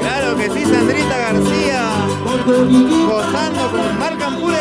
Claro que sí, Sandrita García, gozando con Marc Ampure.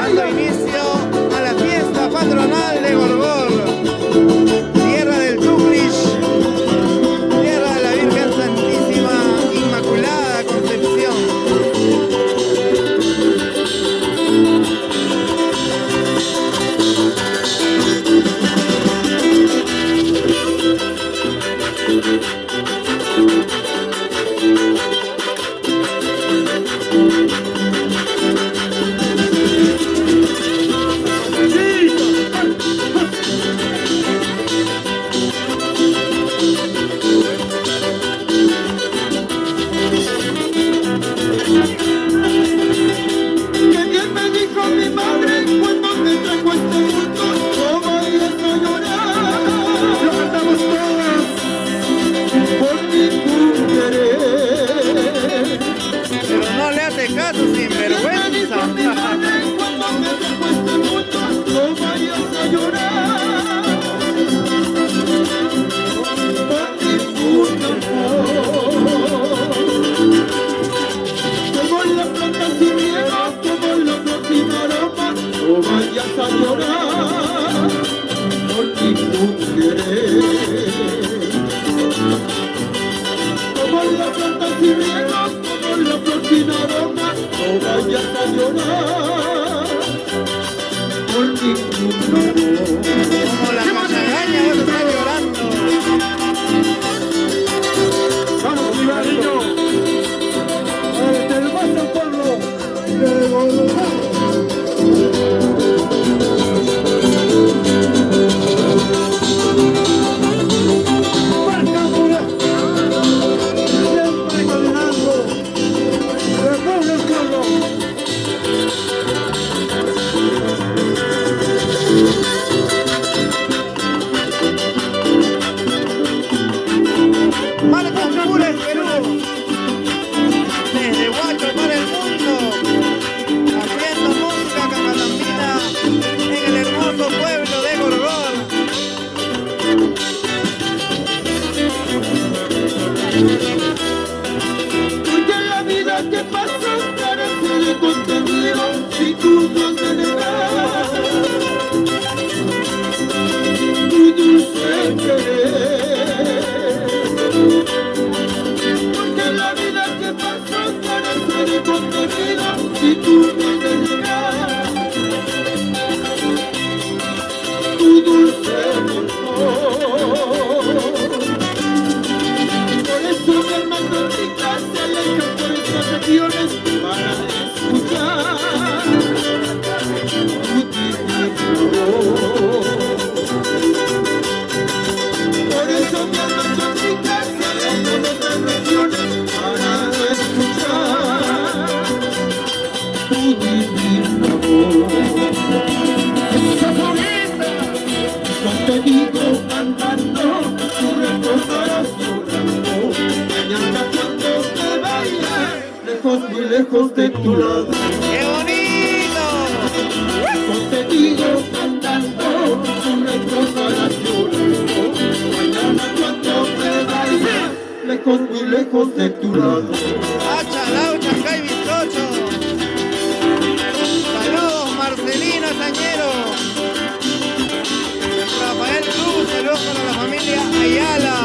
Dando inicio a la fiesta patronal de Gorgor, tierra del Tuglish, tierra de la Virgen Santísima Inmaculada Concepción. Como la pachagaña, vos estás llorando. Vamos, Ibarino. Te vas al pueblo de Gorgor. Muy lejos de tu lado. ¡Qué bonito! Te digo cantando, tú recordarás llorando. Mañana cuando me vaya, lejos, muy lejos de tu lado. ¡Achalao, chancay, bizcocho! ¡Saludos, Marcelino Sañero! Rafael Cruz, saludos para la familia Ayala.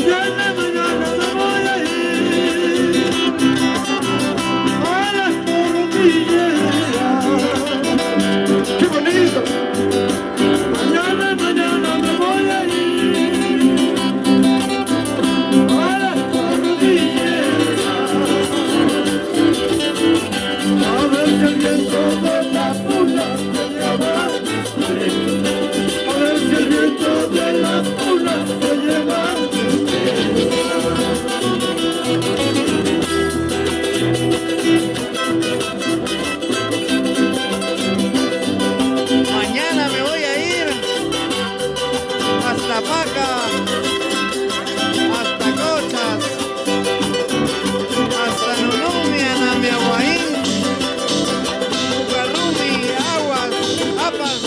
Mañana, mañana me voy a ir a las cordilleras. ¡Qué bonito! Mañana, mañana me voy a ir a las cordilleras. A ver si el viento de la puna se lleva mi pena. A ver si el viento de la puna se lleva mi pena. Mañana me voy a ir hasta Paca, hasta Cochas, hasta Nunumia, Namiahuaín, Ucarrumi, Aguas, Apas.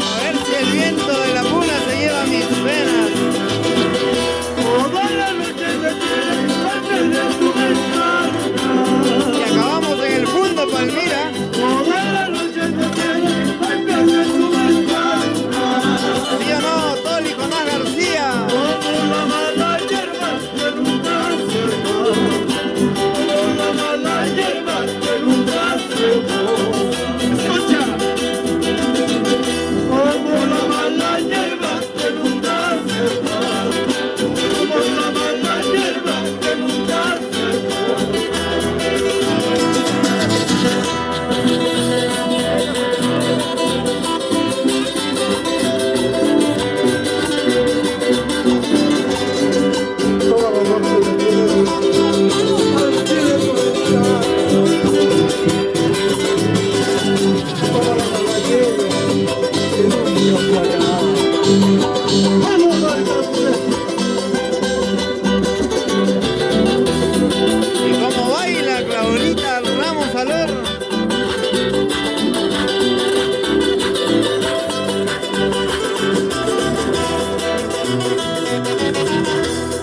A ver si el viento de la puna se lleva mis penas. Toda la noche me tienes antes de tu ventana. Y acabamos en el Fundo Palmira. Toda la noche me tienes antes de tu ventana. ¿Sí o no, Toli Conás García? Como la mala hierba que nunca se va. Como la mala hierba que nunca se va. Escucha. Como la mala hierba que nunca se va. Como la mala hierba que nunca se va. Toda la noche me tienes al pie de tu ventana. Toda la mala hierba que nunca fallará. Vamos a bailar. ¿Y cómo baila Claudita Ramos Alor?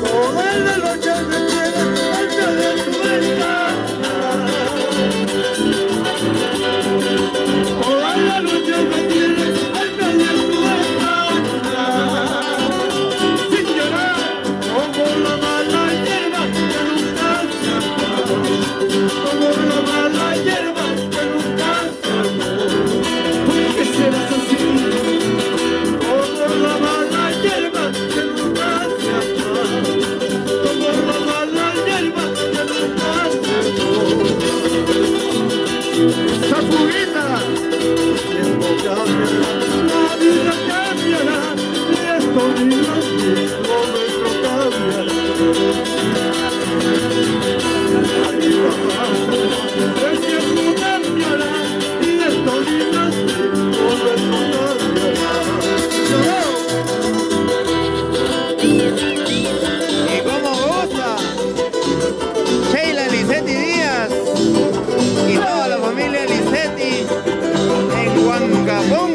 Toda la noche me tienes antes de tu ventana. Toda la noche me tienes antes de tu ventana. Sin llorar, como la mala hierba que nunca se va. Como la mala hierba que nunca se va. ¿Por qué serás así? Como la mala hierba que nunca se va. Como la mala hierba que nunca se va. Esa fuguita, tiempo cambiará, la vida cambiará, y esto ni los nuestro cambiará. La vida pasa, el tiempo cambiará, y esto ni los nuestro cambiará. ¿Y cómo goza? Sheila Licetti Díaz y toda la familia Licetti en Huancapón.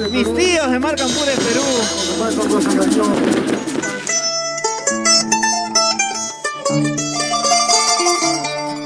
Ampures, Mis Perú. tíos de marca Ampures, Perú. Por supuesto, nos engañó.